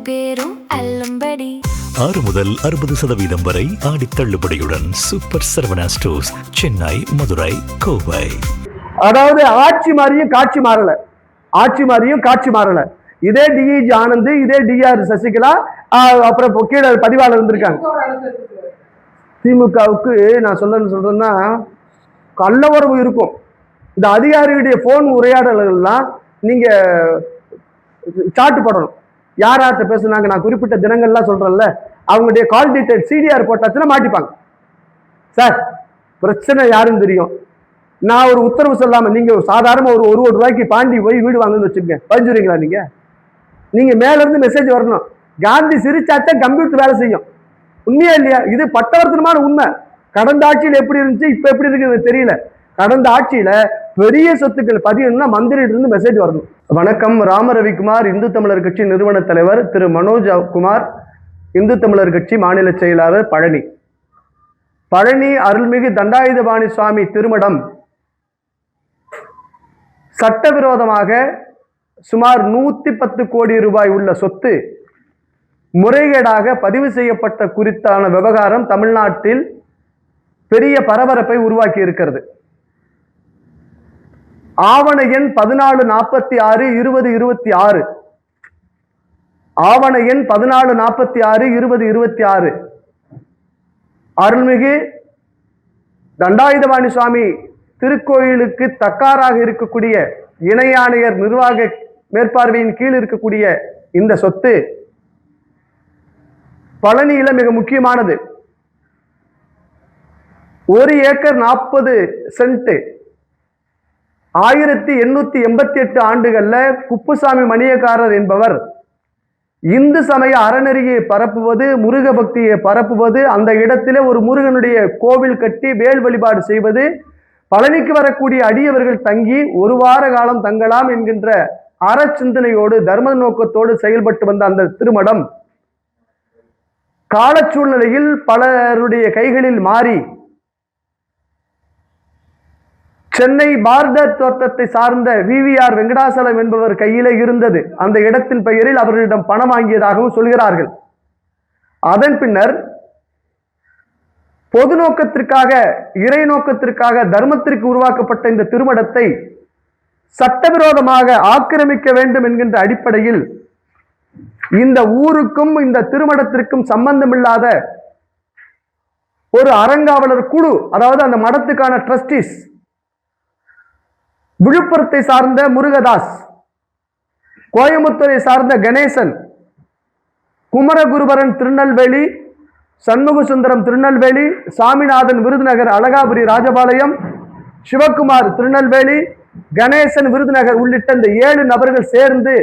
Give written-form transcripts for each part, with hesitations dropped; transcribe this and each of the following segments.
பேரும் அல்லும்படி 6 முதல் 60% வரை ஆடி தள்ளுபடியுடன் சூப்பர் சரவணா ஸ்டோர்ஸ், சென்னை, மதுரை, கோவை. அதாவது ஆட்சி மாறியும் காட்சி மாறல, ஆட்சி மாறியும் காட்சி மாறல. இதே டிஇஜி ஆனந்த், இதே டிஆர் சசிகலா, அப்புறம் கீழே பதிவாளர் இருந்திருக்காங்க. திமுகவுக்கு நான் சொல்றேன்னா கள்ள உறவு இருக்கும். இந்த அதிகாரிகளுடைய போன் உரையாடல்கள்லாம் நீங்க சாட்டு போடணும். யார்கிட்ட பேசுனாங்க, நான் குறிப்பிட்ட தினங்கள்லாம் சொல்றேன்ல, அவங்களுடைய கால் டீடைல் சிடிஆர் போட்டாச்சுன்னா மாட்டிப்பாங்க. சார் பிரச்சனை யாருன்னு தெரியும், நான் ஒரு உத்தரவு சொல்லாம நீங்க சாதாரண ஒரு 1 கோடி ரூபாய்க்கு பாண்டி போய் வீடு வாங்கன்னு வச்சுக்கோங்க, பதிஞ்சுறீங்களா? நீங்க மேல இருந்து மெசேஜ் வரணும். காந்தி சிரிச்சாத்தான் கம்ப்யூட்டர் வேலை செய்யும். உண்மையா இல்லையா? இது பட்டவர்த்தனமான உண்மை. கடந்த ஆட்சியில் எப்படி இருந்துச்சு, இப்ப எப்படி இருக்குன்னு தெரியல. கடந்த ஆட்சியில பெரிய சொத்துக்கள் பதியணும்னா மந்திரிட்டு இருந்து மெசேஜ் வரணும். வணக்கம். ராம ரவிக்குமார், இந்து தமிழர் கட்சி நிறுவன தலைவர். திரு மனோஜ் குமார், இந்து தமிழர் கட்சி மாநில செயலாளர், பழனி. பழனி அருள்மிகு தண்டாயுதபாணி சுவாமி திருமடம் சட்டவிரோதமாக சுமார் 110 கோடி ரூபாய் உள்ள சொத்து முறைகேடாக பதிவு செய்யப்பட்ட குறித்தான விவகாரம் தமிழ்நாட்டில் பெரிய பரபரப்பை உருவாக்கி இருக்கிறது. ஆவண எண் 1446/2026, ஆவண எண் 1446/2026 அருள்மிகு தண்டாயுதபாணி சுவாமி திருக்கோயிலுக்கு தக்காராக இருக்கக்கூடிய இணை ஆணையர் நிர்வாக மேற்பார்வையின் கீழ் இருக்கக்கூடிய இந்த சொத்து பழனியில மிக முக்கியமானது. 1 ஏக்கர் 40 சென்ட் 1888 ஆண்டுகள்ல குப்புசாமி மணியக்காரர் என்பவர் இந்து சமய அறநெறியை பரப்புவது, முருக பக்தியை பரப்புவது, அந்த இடத்திலே ஒரு முருகனுடைய கோவில் கட்டி வேல் வழிபாடு செய்வது, பழனிக்கு வரக்கூடிய அடியவர்கள் தங்கி 1 வார காலம் தங்கலாம் என்கின்ற அறச்சிந்தனையோடு தர்ம நோக்கத்தோடு செயல்பட்டு வந்த அந்த திருமடம் கால சூழ்நிலையில் பலருடைய கைகளில் மாறி சென்னை பார்டர் தோட்டத்தை சார்ந்த விவிஆர் வெங்கடாசலம் என்பவர் கையில இருந்தது. அந்த இடத்தின் பெயரில் அவர்களிடம் பணம் வாங்கியதாகவும் சொல்கிறார்கள். அதன் பின்னர் பொது நோக்கத்திற்காக, இறை நோக்கத்திற்காக, தர்மத்திற்கு உருவாக்கப்பட்ட இந்த திருமடத்தை சட்டவிரோதமாக ஆக்கிரமிக்க வேண்டும் என்கின்ற அடிப்படையில் இந்த ஊருக்கும் இந்த திருமடத்திற்கும் சம்பந்தமில்லாத ஒரு அறங்காவலர் குழு, அதாவது அந்த மடத்துக்கான ட்ரஸ்டிஸ், விழுப்புரத்தை சார்ந்த முருகதாஸ், கோயம்புத்தூரை சார்ந்த கணேசன், குமரகுருபரன் திருநெல்வேலி, சண்முகசுந்தரம் திருநெல்வேலி, சாமிநாதன் விருதுநகர், அழகாபுரி ராஜபாளையம், சிவகுமார் திருநெல்வேலி, கணேசன் விருதுநகர் உள்ளிட்ட இந்த 7 நபர்கள் சேர்ந்து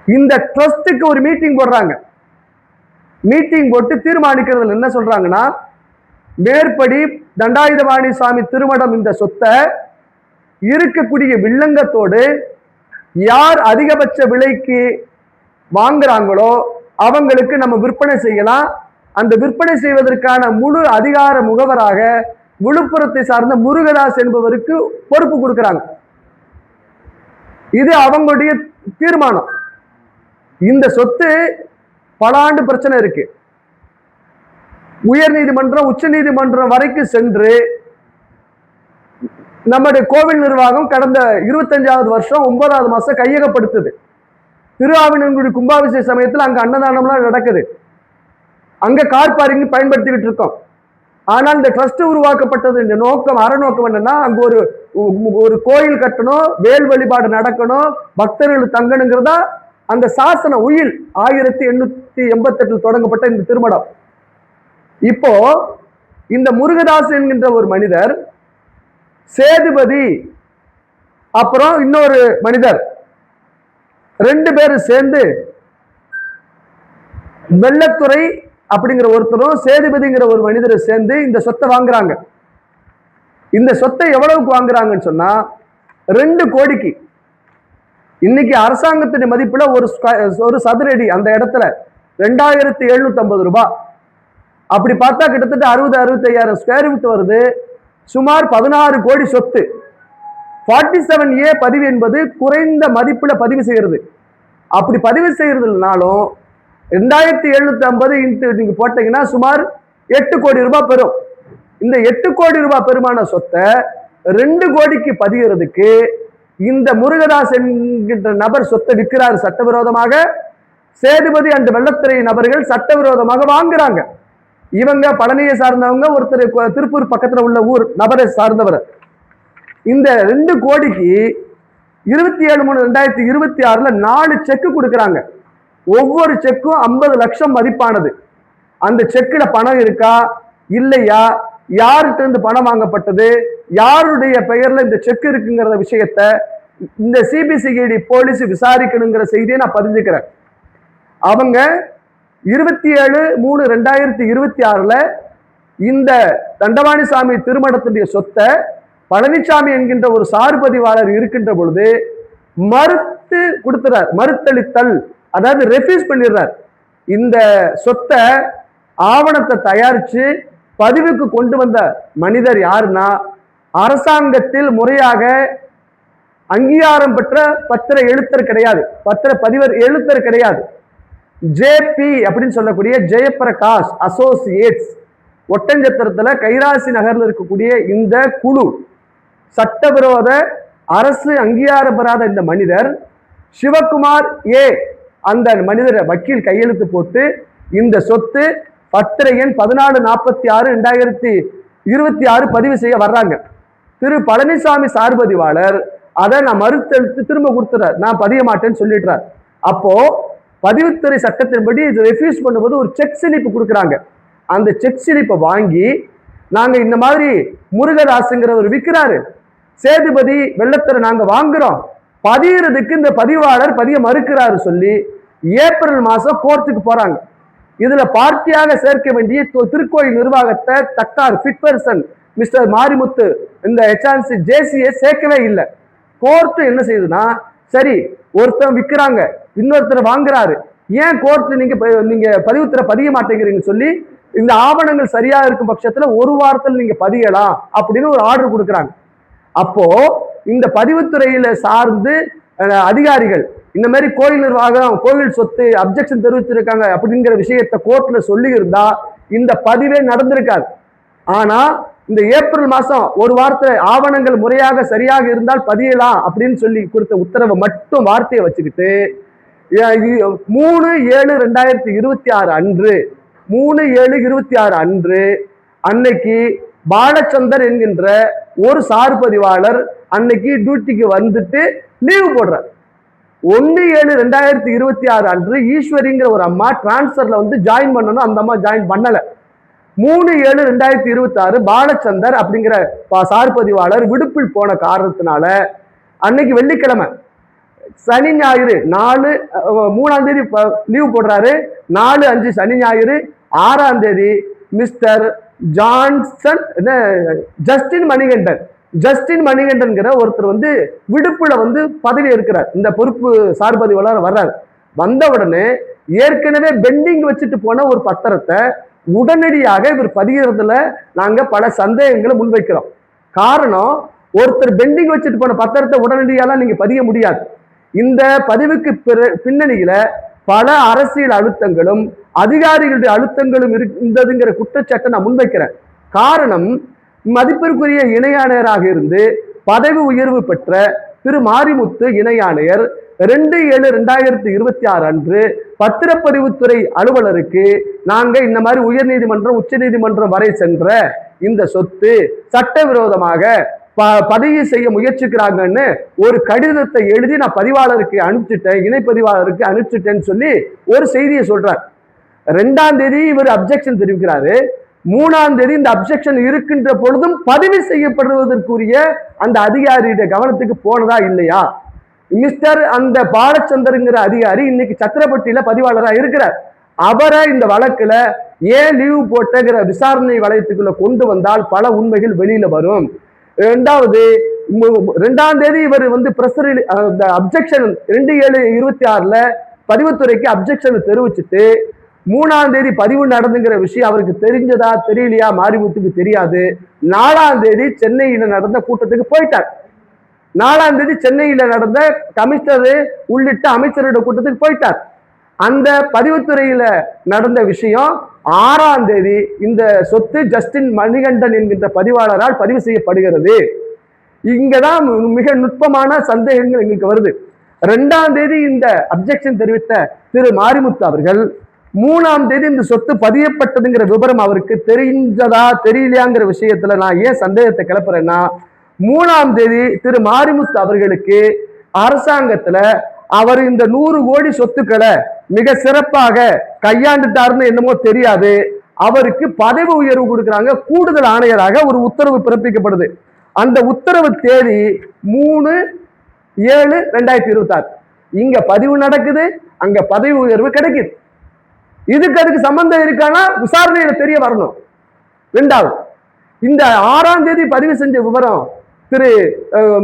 இந்த ட்ரஸ்டுக்கு ஒரு மீட்டிங் போடுறாங்க. மீட்டிங் போட்டு தீர்மானிக்கிறதுல என்ன சொல்றாங்கன்னா, மேற்படி தண்டாயுதபாணி சுவாமி திருமடம் இந்த சொத்தை இருக்கக்கூடிய வில்லங்கத்தோடு யார் அதிகபட்ச விலைக்கு வாங்குறாங்களோ அவங்களுக்கு நம்ம விற்பனை செய்யலாம். அந்த விற்பனை செய்வதற்கான முழு அதிகார முகவராக விழுப்புரத்தை சார்ந்த முருகதாஸ் என்பவருக்கு பொறுப்பு கொடுக்கிறாங்க. இது அவங்களுடைய தீர்மானம். இந்த சொத்து பல ஆண்டு பிரச்சனை இருக்கு. உயர் நீதிமன்றம், உச்ச நீதிமன்றம் வரைக்கும் சென்று நம்முடைய கோவில் நிர்வாகம் கடந்த 25வது வருஷம் 9வது மாசம் கையகப்படுத்துது. திருஆவினங்குடி கும்பாபிஷேக சமயத்தில் அங்க அன்னதானம்லாம் நடக்குது. அங்க கார் பார்க்கிங் பயன்படுத்திக்கிட்டு இருக்கோம். ஆனால் இந்த ட்ரஸ்ட் உருவாக்கப்பட்டது இந்த நோக்கம், அறநோக்கம் என்னன்னா, அங்க ஒரு கோயில் கட்டணும், வேல் வழிபாடு நடக்கணும், பக்தர்கள் தங்கணுங்கிறதா அந்த சாசன உயில் 1888 தொடங்கப்பட்ட இந்த திருமடம். இப்போ இந்த முருகதாஸ் என்கின்ற ஒரு மனிதர், சேதுபதி, அப்புறம் இன்னொரு மனிதர், 2 பேரும் சேர்ந்து வெள்ளத்துறை அப்படிங்கிற ஒருத்தரும் சேதுபதிங்கிற ஒரு மனிதரை சேர்ந்து இந்த சொத்தை வாங்குறாங்க. இந்த சொத்தை எவ்வளவுக்கு வாங்குறாங்கன்னு சொன்னா 2 கோடிக்கு. இன்னைக்கு அரசாங்கத்தின் மதிப்புல ஒரு சதுரடி அந்த இடத்துல 2750 ரூபாய். அப்படி பார்த்தா கிட்டத்தட்ட 60-65 ஸ்கொயர் ஃபீட் வருது. சுமார் 16 கோடி சொத்து. 47A பதிவு என்பது குறைந்த மதிப்புல பதிவு செய்யறது. அப்படி பதிவு செய்யறதுனாலும் 2750 இன்ட்டு நீங்க போட்டீங்கன்னா சுமார் 8 கோடி ரூபாய் பெறும். இந்த 8 கோடி ரூபாய் பெருமான சொத்தை 2 கோடிக்கு பதிகிறதுக்கு இந்த முருகதாஸ் என்கின்ற நபர் சொத்தை விற்கிறார் சட்டவிரோதமாக. சேதுபதி அண்ட் வெள்ளத்துறை நபர்கள் சட்டவிரோதமாக வாங்குறாங்க. இவங்க பழனியை சார்ந்தவங்க, ஒருத்தர் திருப்பூர் பக்கத்துல உள்ள ஊர் நபரை சார்ந்தவர். இந்த 2 கோடிக்கு 27/3/2026 4 செக்கு கொடுக்குறாங்க. ஒவ்வொரு செக்கும் 50 லட்சம் மதிப்பானது. அந்த செக்கில் பணம் இருக்கா இல்லையா, யார்கிட்ட இருந்து பணம் வாங்கப்பட்டது, யாருடைய பெயர்ல இந்த செக் இருக்குங்கிற விஷயத்த இந்த சிபிசிஐடி போலீஸ் விசாரிக்கணுங்கிற செய்தியை நான் பதிஞ்சுக்கிறேன். அவங்க 27/3/2026 இந்த தண்டபாணிசாமி திருமணத்துடைய சொத்தை பழனிசாமி என்கின்ற ஒரு சார்பதிவாளர் இருக்கின்ற பொழுது மறுத்து கொடுத்துறார். மறுத்தளித்தல், அதாவது ரெஃப்யூஸ் பண்ணிடுறார். இந்த சொத்தை ஆவணத்தை தயாரிச்சு பதிவுக்கு கொண்டு வந்த மனிதர் யாருன்னா, அரசாங்கத்தில் முறையாக அங்கீகாரம் பெற்ற பத்திர எழுத்தர் கிடையாது, பத்திர பதிவர் எழுத்தர் கிடையாது. ஜேபி அப்படின்னு சொல்லக்கூடிய ஜெயபிரகாஷ் அசோசியேட்ஸ் ஒட்டஞ்சத்திரத்துல கைராசி நகர்ல இருக்கக்கூடிய இந்த குழு சட்டவிரோத அரசு அங்கீகாரம் பெறாத இந்த மனிதர் சிவகுமார் ஏ அந்த மனிதரை வக்கீல் கையெழுத்து போட்டு இந்த சொத்து பத்திர எண் 1446/2026 பதிவு செய்ய வர்றாங்க. திரு பழனிசாமி சார்பதிவாளர் அதை நான் மறுத்தெடுத்து திரும்ப கொடுத்துறார், நான் பதிய மாட்டேன்னு சொல்லிடுறார். அப்போ பதிவுத்துறை சட்டத்தின்படி இது ரெஃப்யூஸ் பண்ணும்போது ஒரு செக் ஸ்லிப் கொடுக்குறாங்க. அந்த செக் ஸ்லிப்பை வாங்கி நாங்க இந்த மாதிரி முருகதாசுங்கிறவர் விற்கிறாரு, சேதுபதி வெள்ளத்தரை நாங்க வாங்குறோம், பதிகிறதுக்கு இந்த பதிவாளர் பதிய மறுக்கிறாரு சொல்லி ஏப்ரல் மாசம் கோர்ட்டுக்கு போறாங்க. இதுல பார்ட்டியாக சேர்க்க வேண்டிய திருக்கோயில் நிர்வாகத்தை தக்கார் ஃபிட்பர்சன் மிஸ்டர் மாரிமுத்து இந்த ஹெச்ஆர்சி ஜேசியை சேர்க்கவே இல்லை. கோர்ட்டு என்ன செய்யுதுன்னா, சரி ஒருத்தர் விற்கிறாங்க இன்னொருத்தர் வாங்குறாரு, ஏன் கோர்ட்டு நீங்க பதிவுத்துறை பதிய மாட்டேங்கிறீங்கன்னு சொல்லி இந்த ஆவணங்கள் சரியா இருக்கும் பட்சத்துல ஒரு வாரத்தில் நீங்க பதியலாம் அப்படின்னு ஒரு ஆர்டர் கொடுக்குறாங்க. அப்போ இந்த பதிவுத்துறையில சார்ந்து அதிகாரிகள் இந்த மாதிரி கோயில் நிர்வாகம் கோவில் சொத்து அப்ஜெக்ஷன் தெரிவிச்சிருக்காங்க அப்படிங்கிற விஷயத்த கோர்ட்ல சொல்லி இருந்தா இந்த பதிவே நடந்திருக்காது. ஆனா இந்த ஏப்ரல் மாசம் ஒரு வார்த்தை ஆவணங்கள் முறையாக சரியாக இருந்தால் பதியலாம் அப்படின்னு சொல்லி கொடுத்த உத்தரவை மட்டும் வார்த்தையை வச்சுக்கிட்டு 3/7/2026 அன்று 3/7/26 அன்று அன்னைக்கு பாலச்சந்தர் என்கின்ற ஒரு சார்பதிவாளர் அன்னைக்கு டியூட்டிக்கு வந்துட்டு லீவு போடுறார். 1/7/2026 அன்று ஈஸ்வரிங்கிற ஒரு அம்மா டிரான்ஸ்பர்ல வந்து ஜாயின் பண்ணணும், அந்த அம்மா ஜாயின் பண்ணல. 3/7/2026 பாலச்சந்தர் அப்படிங்கிற சார்பதிவாளர் விடுப்பில் போன காரணத்தினால அன்னைக்கு வெள்ளிக்கிழமை சனி ஞாயிறு 3ஆம் தேதி லீவ் போடுறாரு, 4/5 சனி ஞாயிறு, 6ஆம் தேதி மிஸ்டர் ஜான்சன் ஜஸ்டின் மணிகண்டன்கிற ஒருத்தர் வந்து விடுப்புல வந்து பதவி இருக்கிறார். இந்த பொறுப்பு சார்பதிவாளர் வர்றார். வந்த உடனே ஏற்கனவே பெண்டிங் வச்சுட்டு போன ஒரு பத்திரத்தை உடனடியாக இவர் பதிகிறதுல நாங்க பல சந்தேகங்களை முன்வைக்கிறோம். காரணம், ஒருத்தர் பெண்டிங் வச்சுட்டு போன பத்திரத்தை உடனடியாக நீங்க பதிய முடியாது. இந்த பதிவுக்கு பின்னணியில பல அரசியல் அழுத்தங்களும் அதிகாரிகளுடைய அழுத்தங்களும் இருந்ததுங்கிற குற்றச்சாட்டை நான் முன்வைக்கிறேன். காரணம், மதிப்பிற்குரிய இணை ஆணையராக இருந்து பதவி உயர்வு பெற்ற திரு மாரிமுத்து இணை ஆணையர் 2/7/2026 அன்று பத்திரப்பதிவுத்துறை அலுவலருக்கு நாங்க இந்த மாதிரி உயர்நீதிமன்றம் உச்ச நீதிமன்றம் வரை சென்ற இந்த சொத்து சட்டவிரோதமாக பதிவு செய்ய முயற்சிக்கிறாங்கன்னு ஒரு கடிதத்தை எழுதி நான் பதிவாளருக்கு அனுப்பிச்சிட்டேன், இணை பதிவாளருக்கு அனுப்பிச்சிட்டேன்னு சொல்லி ஒரு செய்தியை சொல்றார். 2ஆம் தேதி இவர் அப்ஜெக்ஷன் தெரிவிக்கிறாரு. 3ஆம் தேதி இந்த அப்ஜெக்ஷன் இருக்கின்ற பொழுதும் பதிவு செய்யப்படுவதற்குரிய அந்த அதிகாரியுடைய கவனத்துக்கு போனதா இல்லையா? மிஸ்டர் அந்த பாலச்சந்தருங்கிற அதிகாரி இன்னைக்கு சத்திரப்பட்டியில பதிவாளராக இருக்கிறார். அவரை இந்த வழக்குல ஏன் லீவு போட்டங்கிற விசாரணை வளையத்துக்குள்ள கொண்டு வந்தால் பல உண்மைகள் வெளியில வரும். 2ஆம் தேதி இவர் வந்து அப்ஜெக்ஷன் 2/7/26 பதிவுத்துறைக்கு அப்ஜெக்ஷன் தெரிவிச்சுட்டு 3ஆம் தேதி பதிவு நடந்துங்கிற விஷயம் அவருக்கு தெரிஞ்சதா தெரியலையா மாரிமுத்துக்கு தெரியாது. 4ஆம் தேதி சென்னையில நடந்த கூட்டத்துக்கு போயிட்டார். 4ஆம் தேதி சென்னையில நடந்த கமிஷனர் உள்ளிட்ட அமைச்சரோட கூட்டத்துக்கு போயிட்டார். அந்த பதிவுத்துறையில நடந்த விஷயம் 6ஆம் தேதி இந்த சொத்து ஜஸ்டின் மணிகண்டன் என்கின்ற பதிவாளரால் பதிவு செய்யப்படுகிறது. இங்கதான் மிக நுட்பமான சந்தேகங்கள் எங்களுக்கு வருது. 2ஆம் தேதி இந்த அப்ஜெக்ஷன் தெரிவித்த திரு மாரிமுத்து அவர்கள் 3ஆம் தேதி இந்த சொத்து பதியப்பட்டதுங்கிற விவரம் அவருக்கு தெரிஞ்சதா தெரியலையாங்கிற விஷயத்துல நான் ஏன் சந்தேகத்தை கிளப்புறேன்னா, 3ஆம் தேதி திரு மாரிமுத்து அவர்களுக்கு அரசாங்கத்துல அவர் இந்த 100 கோடி சொத்துக்களை மிக சிறப்பாக கையாண்டுட்டாருன்னு என்னமோ தெரியாது, அவருக்கு பதவி உயர்வு கொடுக்குறாங்க. கூடுதல் ஆணையராக ஒரு உத்தரவு பிறப்பிக்கப்படுது. அந்த உத்தரவு தேதி 3/7/2026. இங்க பதிவு நடக்குது, அங்க பதவி உயர்வு கிடைக்குது. அதுக்கு சம்பந்தம் இருக்கானா விசாரணையில தெரிய வரணும். 2வது, இந்த 6ஆம் தேதி பதிவு செஞ்ச விவரம் திரு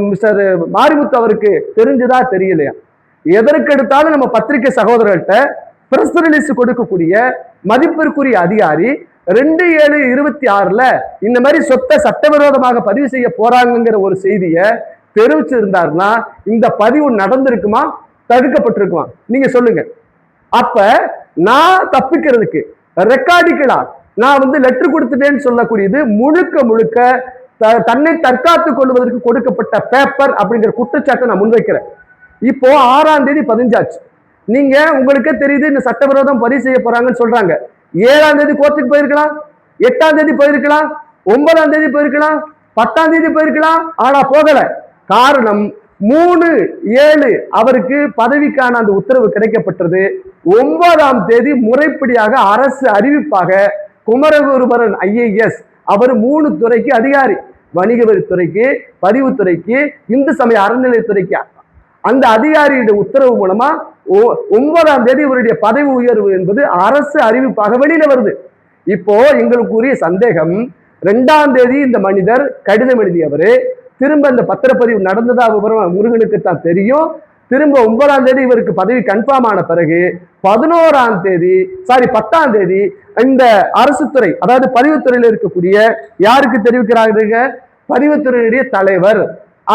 மிஸ்டர் மாரிமுத்து அவருக்கு தெரிஞ்சதா தெரியலையா? எதற்கெடுத்தாலும் நம்ம பத்திரிகை சகோதரர்கள்ட்ட பிரஸ் ரிலீஸ் கொடுக்கக்கூடிய மதிப்பிற்குரிய அதிகாரி 2/7/26 இந்த மாதிரி சொத்தை சட்டவிரோதமாக பதிவு செய்ய போறாங்கிற ஒரு செய்தியை தெரிவிச்சிருந்தாருன்னா இந்த பதிவு நடந்திருக்குமா, தடுக்கப்பட்டிருக்குமா? நீங்க சொல்லுங்க. அப்ப நான் தப்பிக்கிறதுக்கு ரெக்கார்டிக்கலா நான் லெட்டர் கொடுத்துட்டேன்னு சொல்லக்கூடியது முழுக்க முழுக்க தன்னை தற்காத்துக் கொள்வதற்கு கொடுக்கப்பட்ட பேப்பர் அப்படிங்கிற குற்றச்சாட்டை நான் முன்வைக்கிறேன். இப்போ 6ஆம் தேதி பதிஞ்சாச்சு. நீங்க உங்களுக்கே தெரியுது இந்த சட்டவிரோதம் பதிவு செய்ய போறாங்கன்னு சொல்றாங்க. 7ஆம் தேதி கோர்ட்டுக்கு போயிருக்கலாம், 8ஆம் தேதி போயிருக்கலாம், 9ஆம் தேதி போயிருக்கலாம், 10ஆம் தேதி போயிருக்கலாம். ஆனா போகல. காரணம் 3/7 அவருக்கு பதவிக்கான அந்த உத்தரவு கிடைக்கப்பட்டது. 9ஆம் தேதி முறைப்படியாக அரசு அறிவிப்பாக குமரகுருபரன் IAS அவர் 3 துறைக்கு அதிகாரி, வணிக வரித்துறைக்கு, பதிவுத்துறைக்கு, இந்து சமய அறநிலையத்துறைக்கு, அந்த அதிகாரியுடைய உத்தரவு மூலமா 9ஆம் தேதி இவருடைய பதவி உயர்வு என்பது அரசு அறிவிப்பாக வெளியில வருது. இப்போ எங்களுக்கு உரிய சந்தேகம், 2ஆம் தேதி இந்த மனிதர் கடிதம் எழுதியவரு திரும்ப இந்த பத்திரப்பதிவு நடந்ததா விவரம் முருகனுக்கு தான் தெரியும். திரும்ப 9ஆம் தேதி இவருக்கு பதவி கன்ஃபார்ம் ஆன பிறகு 10ஆம் தேதி இந்த அரசு துறை, அதாவது பதிவுத்துறையில் இருக்கக்கூடிய யாருக்கு தெரிவிக்கிறாங்க? பதிவுத்துறையுடைய தலைவர்,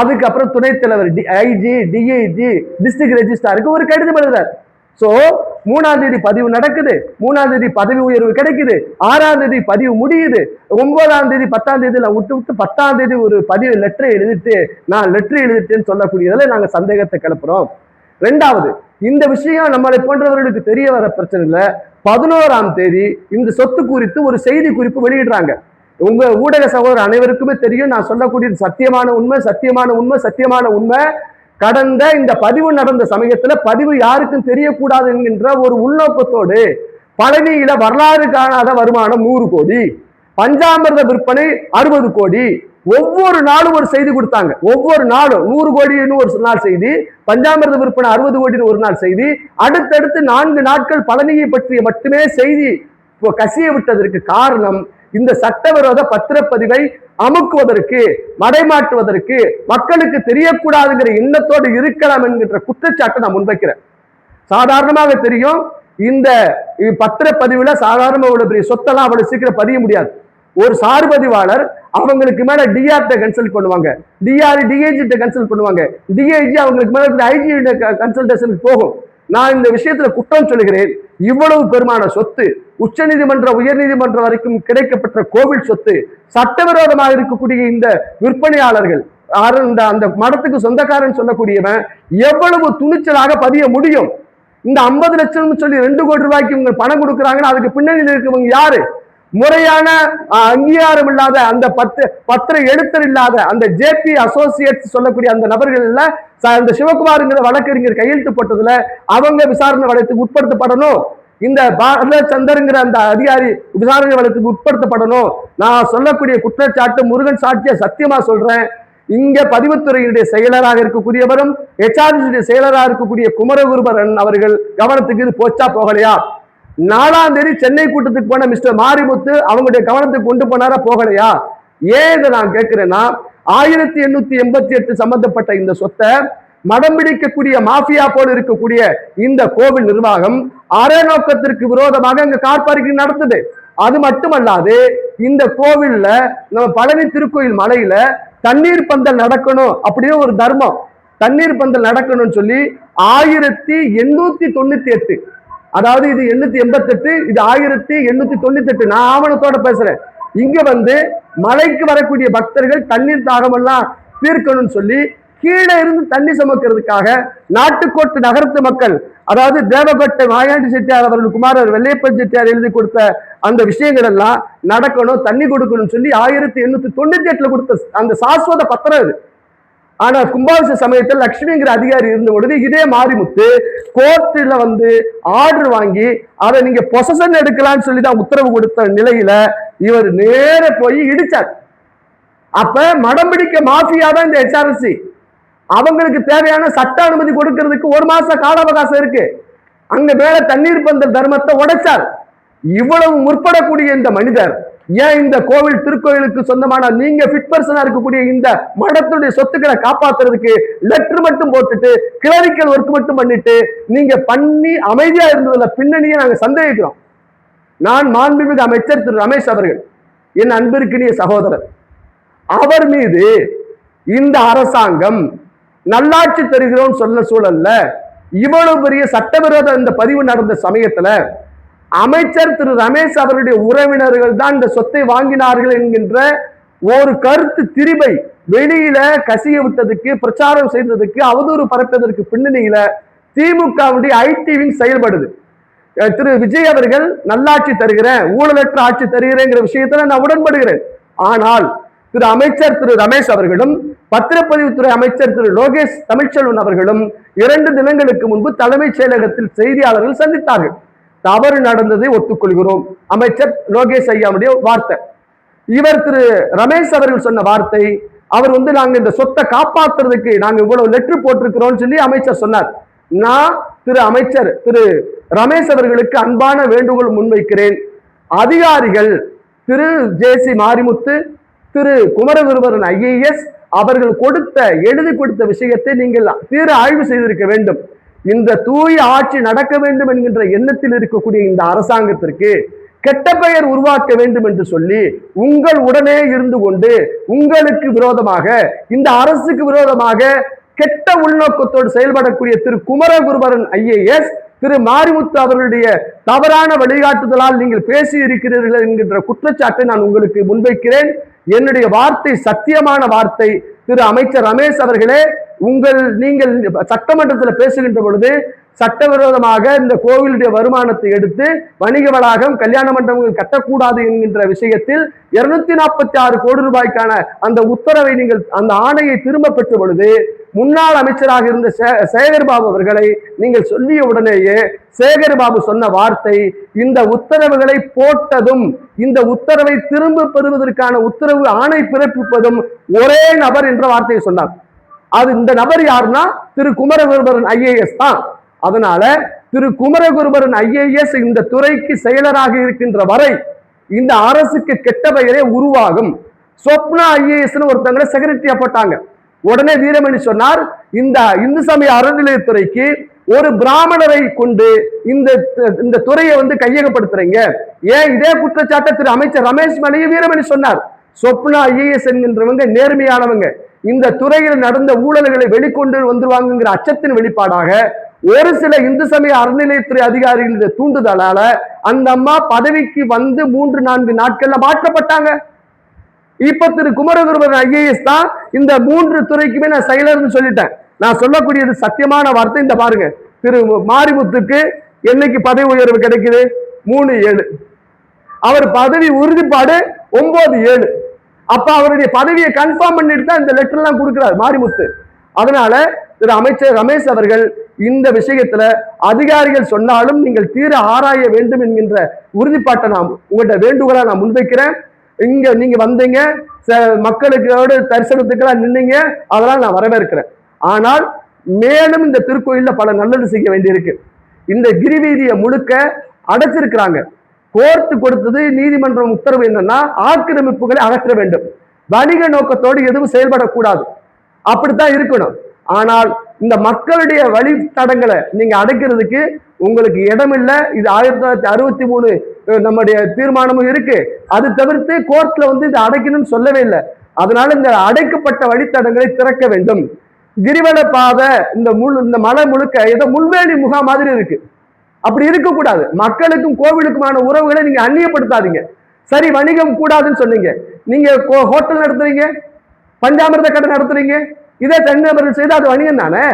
அதுக்கப்புறம் துணைத் தலைவர், IG, DIG, டிஸ்ட்ரிக்ட் ரெஜிஸ்ட்ராருக்கு ஒரு கடிதம் எழுதுறார். சோ 3ஆம் தேதி பதிவு நடக்குது, 3ஆம் தேதி பதவி உயர்வு கிடைக்குது, 6ஆம் தேதி பதிவு முடியுது, 9ஆம் தேதி 10ஆம் தேதி விட்டு 10ஆம் தேதி ஒரு பதிவு லெட்டரை எழுதிட்டேன்னு சொல்லக்கூடியதுல நாங்க சந்தேகத்தை கிளப்புறோம். 2வது, இந்த விஷயம் நம்மளை போன்றவர்களுக்கு தெரிய வர பிரச்சனை இல்ல. 11ஆம் தேதி இந்த சொத்து குறித்து ஒரு செய்தி குறிப்பு வெளியிடுறாங்க. உங்க ஊடக சகோதரர் அனைவருக்குமே தெரியும், நான் சொல்லக்கூடியது சத்தியமான உண்மை. கடந்த இந்த பதிவு நடந்த சமயத்துல பதிவு யாருக்கும் தெரியக்கூடாது என்கின்ற ஒரு உள்நோக்கத்தோடு பழனியில வரலாறு காணாத வருமானம் 100 கோடி, பஞ்சாமிர்த விற்பனை 60 கோடி, ஒவ்வொரு நாளும் ஒரு செய்தி கொடுத்தாங்க. ஒவ்வொரு நாளும் 100 கோடின்னு ஒரு நாள் செய்தி, பஞ்சாமிர்த விற்பனை 60 கோடின்னு ஒரு நாள் செய்தி, அடுத்தடுத்து 4 நாட்கள் பழனியை பற்றிய மட்டுமே செய்தி கசிய விட்டதற்கு காரணம் இந்த சட்டவிரோத பத்திரப்பதிவை அமுக்குவதற்கு, மடைமாற்றுவதற்கு, மக்களுக்கு தெரியக்கூடாதுங்கிற எண்ணத்தோடு இருக்கலாம் என்கின்ற குற்றச்சாட்டை நான் முன்வைக்கிறேன். சாதாரணமாக தெரியும், இந்த பத்திரப்பதிவுல சாதாரண அவ்வளவு பெரிய சொத்தெல்லாம் அவ்வளவு சீக்கிரம் பதிய முடியாது. ஒரு சார் பதிவாளர் அவங்களுக்கு மேல டிஆர்ட்ட கன்சல்ட் பண்ணுவாங்க, டிஆர் டிஐஜி கன்சல்ட் பண்ணுவாங்க, டிஐஜி அவங்களுக்கு மேல ஐஜி கன்சல்டேஷனுக்கு போகும். நான் இந்த விஷயத்துல குற்றம் சொல்லுகிறேன். இவ்வளவு பெருமான சொத்து, உச்ச நீதிமன்ற உயர் நீதிமன்றம் வரைக்கும் கிடைக்கப்பட்ட கோவில் சொத்து, சட்டவிரோதமாக இருக்கக்கூடிய இந்த விற்பனையாளர்கள், அந்த மடத்துக்கு சொந்தக்காரன் சொல்லக்கூடியவன் எவ்வளவு துணிச்சலாக பதிய முடியும்? இந்த 50 லட்சம் சொல்லி 2 கோடி ரூபாய்க்கு இவங்க பணம் கொடுக்குறாங்கன்னா அதுக்கு பின்னணியில் இருக்கவங்க யாரு? முறையான அங்கீகாரம் இல்லாத, அந்த பத்திர எழுத்தர் இல்லாத அந்த ஜேபி அசோசியேட்ஸ் சொல்லக்கூடிய அந்த நபர்கள் அந்த சிவகுமார்ங்கிற வழக்கறிஞர் கையெழுத்து போட்டதுல அவங்க விசாரணை வழக்குக்கு உட்படுத்தப்படணும். இந்த பாலச்சந்தர்ங்கிற அந்த அதிகாரி விசாரணை வழக்குக்கு உட்படுத்தப்படணும். நான் சொல்லக்கூடிய குற்றச்சாட்டு முருகன் சாட்சிய சத்தியமா சொல்றேன். இங்க பதிவுத்துறையினுடைய செயலராக இருக்கக்கூடியவரும் HRD செயலராக இருக்கக்கூடிய குமரகுருபரன் அவர்கள் கவனத்துக்கு இது போச்சா போகலையா? 4ஆம் தேதி சென்னை கூட்டத்துக்கு போன மிஸ்டர் மாரிமுத்து அவங்களுடைய கவனத்துக்கு கொண்டு போனாரா போகலையா? ஏன் இதை நான் கேட்கிறேன்னா, 1888 சம்பந்தப்பட்ட இந்த சொத்தை மடம் பிடிக்கக்கூடிய மாஃபியா போல இருக்கக்கூடிய இந்த கோவில் நிர்வாகம் அரை நோக்கத்திற்கு விரோதமாக அங்க கார் பார்க்கிங் நடத்துது. அது மட்டுமல்லாது இந்த கோவில்ல நம்ம பழனி திருக்கோயில் மலையில தண்ணீர் பந்தல் நடக்கணும் அப்படின்னு ஒரு தர்மம், தண்ணீர் பந்தல் நடக்கணும்னு சொல்லி 1898, அதாவது இது 888, இது 1898. நான் ஆவணத்தோட பேசுறேன். இங்க மலைக்கு வரக்கூடிய பக்தர்கள் தண்ணீர் தாகமெல்லாம் தீர்க்கணும்னு சொல்லி கீழே இருந்து தண்ணி சுமக்கிறதுக்காக நாட்டுக்கோட்டு நகரத்து மக்கள், அதாவது தேவகோட்டை மாயாண்டி செட்டியார் அவர்கள் குமாரர் வெள்ளையப்பன் செட்டியார் எழுதி கொடுத்த அந்த விஷயங்கள் எல்லாம் நடக்கணும், தண்ணி கொடுக்கணும்னு சொல்லி 1898 கொடுத்த அந்த சாஸ்வத பத்திரம் இது. ஆனா கும்பாபிஷ சமயத்தில் லட்சுமிங்கிற அதிகாரி இருந்த பொழுது இதே மாரிமுத்து கோர்ட்டில் ஆர்டர் வாங்கி அதை நீங்க பொசஷன் எடுக்கலாம்னு சொல்லி தான் உத்தரவு கொடுத்த நிலையில இவர் நேர போய் இடிச்சார். அப்ப மடம் பிடிக்க மாஃபியா தான் இந்த HRSC. அவங்களுக்கு தேவையான சட்ட அனுமதி கொடுக்கிறதுக்கு 1 மாசம் கால அவகாசம் இருக்கு. அங்க மேல தண்ணீர் பந்தல் தர்மத்தை உடைச்சார். இவ்வளவு முற்படக்கூடிய இந்த மனிதர் ஏன் இந்த கோவில் திருக்கோயிலுக்கு சொந்தமான நீங்க ஃபிட் பர்சனா இருக்கக்கூடிய இந்த மடத்துடைய சொத்துக்களை காப்பாத்துறதுக்கு லெட்டர் மட்டும் போட்டுட்டு கிளரிக்கல் ஒர்க் மட்டும் பண்ணிட்டு நீங்க பண்ணி அமைதியா இருந்ததுல பின்னணியை நாங்க சந்தேகிக்கிறோம். நான் மாண்புமிகு அமைச்சர் திரு ரமேஷ் அவர்கள், என் அன்பிற்கினிய சகோதரர், அவர் மீது இந்த அரசாங்கம் நல்லாட்சி தருகிறோம் சொன்ன சூழல்ல இவ்வளவு பெரிய சட்டவிரோத இந்த பதிவு நடந்த சமயத்துல அமைச்சர் திரு ரமேஷ் அவருடைய உறவினர்கள் தான் இந்த சொத்தை வாங்கினார்கள் என்கின்ற ஒரு கருத்து திரிபை வெளியில கசிய விட்டதுக்கு, பிரச்சாரம் செய்ததுக்கு, அவதூறு பரப்பதற்கு பின்னணியில திமுகவுடைய ஐடி விங் செயல்படுது. திரு விஜய் அவர்கள் நல்லாட்சி தருகிறேன், ஊழலற்ற ஆட்சி தருகிறேங்கிற விஷயத்துல நான் உடன்படுகிறேன். ஆனால் திரு அமைச்சர் திரு ரமேஷ் அவர்களும் பத்திரப்பதிவுத்துறை அமைச்சர் திரு லோகேஷ் தமிழ்ச்செல்வன் அவர்களும் 2 தினங்களுக்கு முன்பு தலைமைச் செயலகத்தில் செய்தியாளர்கள் சந்தித்தார்கள். தவறு நடந்ததை ஒத்துக்கொள்கிறோம், அமைச்சர் லோகேஷ் ஐயாவுடைய வார்த்தை. இவர் திரு ரமேஷ் அவர்கள் சொன்ன வார்த்தை, அவர் நாங்க இந்த சொத்தை காப்பாத்துறதுக்கு நாங்க இவ்வளவு லெட்டர் போட்டிருக்கிறோம் சொல்லி அமைச்சர் சொன்னார். நான் திரு அமைச்சர் திரு ரமேஷ் அவர்களுக்கு அன்பான வேண்டுகோள் முன்வைக்கிறேன். அதிகாரிகள் திரு ஜேசி மாரிமுத்து, திரு குமரகுருபரன் IAS அவர்கள் எழுதி கொடுத்த விஷயத்தை நீங்கள் தீர ஆய்வு செய்திருக்க வேண்டும். இந்த தூய ஆட்சி நடக்க வேண்டும் என்கின்ற எண்ணத்தில் இருக்கக்கூடிய இந்த அரசாங்கத்திற்கு கெட்ட பெயர் உருவாக்க வேண்டும் என்று சொல்லி உங்கள் உடனே இருந்து கொண்டு உங்களுக்கு விரோதமாக, இந்த அரசுக்கு விரோதமாக கெட்ட உள்நோக்கத்தோடு செயல்படக்கூடிய திரு குமரகுருபரன் IAS, திரு மாரிமுத்து அவர்களுடைய தவறான வழிகாட்டுதலால் நீங்கள் பேசி இருக்கிறீர்கள் என்கின்ற குற்றச்சாட்டை நான் உங்களுக்கு முன்வைக்கிறேன். என்னுடைய வார்த்தை சத்தியமான வார்த்தை. திரு அமைச்சர் ரமேஷ் அவர்களே, நீங்கள் சட்டமன்றத்தில் பேசுகின்ற பொழுது சட்டவிரோதமாக இந்த கோவிலுடைய வருமானத்தை எடுத்து வணிக வளாகம், கல்யாண மண்டபங்கள் கட்டக்கூடாது என்கின்ற விஷயத்தில் 246 கோடி ரூபாய்க்கான அந்த உத்தரவை நீங்கள் அந்த ஆணையை திரும்ப பெற்ற பொழுது முன்னாள் அமைச்சராக இருந்த சேகர்பாபு அவர்களை நீங்கள் சொல்லிய உடனேயே சேகர்பாபு சொன்ன வார்த்தை, இந்த உத்தரவுகளை போட்டதும் இந்த உத்தரவை திரும்ப பெறுவதற்கான உத்தரவு ஆணை பிறப்பிப்பதும் ஒரே நபர் என்ற வார்த்தையை சொன்னார். அது இந்த நபர் யாருன்னா திரு குமரகுருபரன் IAS தான். அதனால திரு குமரகுருபரன் IAS இந்த துறைக்கு செயலராக இருக்கின்ற வரை இந்த அரசுக்கு கெட்ட பெயரே உருவாகும். சொப்னா IAS ஒருத்தங்களை செக்ரட்டரியா போட்டாங்க. உடனே வீரமணி சொன்னார், இந்த இந்து சமய அறநிலையத்துறைக்கு ஒரு பிராமணரை கொண்டு இந்த துறையை கையகப்படுத்துறீங்க. ஏன் இதே குற்றச்சாட்டை திரு அமைச்சர் ரமேஷ் மேலேயே வீரமணி சொன்னார். சொப்னா IAS என்கின்றவங்க நேர்மையானவங்க, இந்த துறையில் நடந்த ஊழல்களை வெளிக்கொண்டு வந்துருவாங்கிற அச்சத்தின் வெளிப்பாடாக ஒரு சில இந்து சமய அறநிலையத்துறை அதிகாரிகளுடைய தூண்டுதலால அந்த அம்மா பதவிக்கு 3-4 நாட்கள்ல மாற்றப்பட்டாங்க. இப்ப திரு குமரகுருபரன் IAS தான் இந்த 3 துறைக்குமே நான் செயலர்னு சொல்லிட்டேன். நான் சொல்லக்கூடியது சத்தியமான வார்த்தை. இந்த பாருங்க, திரு மாரிமுத்துக்கு என்னைக்கு பதவி உயர்வு கிடைக்குது? 3/7. அவர் பதவி உறுதிப்பாடு 9/7. அப்ப அவருடைய பதவியை கன்ஃபார்ம் பண்ணிட்டு தான் இந்த லெட்டர் எல்லாம் கொடுக்கிறார் மாரிமுத்து. அதனால திரு அமைச்சர் ரமேஷ் அவர்கள் இந்த விஷயத்துல அதிகாரிகள் சொன்னாலும் நீங்கள் தீர ஆராய வேண்டும் என்கின்ற உறுதிப்பாட்டை நான் உங்கள்கிட்ட வேண்டுகோளா நான் முன்வைக்கிறேன். இங்க நீங்க வந்தீங்க, மக்களுக்கு தரிசனத்துக்கெல்லாம் நின்னீங்க, அதெல்லாம் நான் வரவேற்கிறேன். ஆனால் மேலும் இந்த திருக்கோயில்ல பல நல்லது செய்ய வேண்டியிருக்கு. இந்த கிரிவீதியை முழுக்க அடைச்சிருக்கிறாங்க. கோர்ட்டு கொடுத்தது, நீதிமன்றம் உத்தரவு என்னன்னா ஆக்கிரமிப்புகளை அகற்ற வேண்டும், வணிக நோக்கத்தோடு எதுவும் செயல்படக்கூடாது, அப்படித்தான் இருக்கணும். ஆனால் இந்த மக்களுடைய வழித்தடங்களை நீங்க அடைக்கிறதுக்கு உங்களுக்கு இடம் இல்லை. இது 1963 நம்முடைய தீர்மானமும் இருக்கு. அது தவிர்த்து கோர்ட்ல இதை அடைக்கணும்னு சொல்லவே இல்லை. அதனால இந்த அடைக்கப்பட்ட வழித்தடங்களை திறக்க வேண்டும். கிரிவல பாதை இந்த மலை முழுக்க ஏதோ முள்வேலி முகாம் மாதிரி இருக்கு. அப்படி இருக்கக்கூடாது. மக்களுக்கும் கோவிலுக்குமான உறவுகளை நீங்க அந்நியப்படுத்தாதீங்க. சரி, வணிகம் கூடாதுன்னு சொன்னீங்க. நீங்க ஹோட்டல் நடத்துறீங்க, பஞ்சாமிர்த கடை நடத்துறீங்க, இதே தனிநபர்கள் செய்து அது வணிகம் தானே.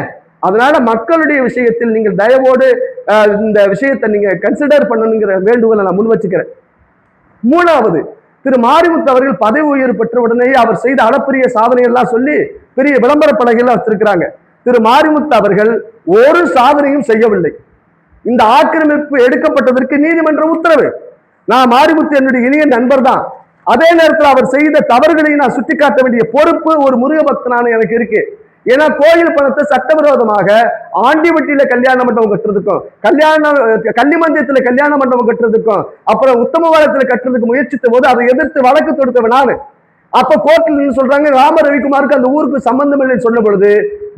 அதனால மக்களுடைய விஷயத்தில் நீங்கள் தயவோடு இந்த விஷயத்தை நீங்க கன்சிடர் பண்ணணுங்கிற வேண்டுகோளை நான் முன் வச்சுக்கிறேன். மூணாவது, திரு மாரிமுத்து அவர்கள் பதவி உயர்வு பெற்ற உடனே அவர் செய்த அளப்பரிய சாதனை எல்லாம் சொல்லி பெரிய விளம்பர பலகைகள் வச்சிருக்கிறாங்க. திரு மாரிமுத்து அவர்கள் ஒரு சாதனையும் செய்யவில்லை. இந்த ஆக்கிரமிப்பு எடுக்கப்பட்டதற்கு நீதிமன்ற உத்தரவு. நான் மாரிமுத்து என்னுடைய இனிய நண்பர் தான். அதே நேரத்தில் அவர் செய்த தவறுகளை நான் சுட்டிக்காட்ட வேண்டிய பொறுப்பு ஒரு முருக பக்தனான எனக்கு இருக்கு. ஏன்னா கோயில் பணத்தை சட்டவிரோதமாக ஆண்டிவட்டியில கல்யாண மண்டபம் கட்டுறதுக்கும், கன்னிமந்தியத்துல கல்யாண மண்டபம் கட்டுறதுக்கும், அப்புறம் உத்தமவாதத்துல கட்டுறதுக்கு முயற்சித்த போது அதை எதிர்த்து வழக்கு தொடுத்தவன் நானு. அப்ப கோர்ட்டில் சொல்றாங்க ராம ரவிக்குமாருக்கு அந்த ஊருக்கு சம்பந்தம் இல்லைன்னு சொன்ன பொழுது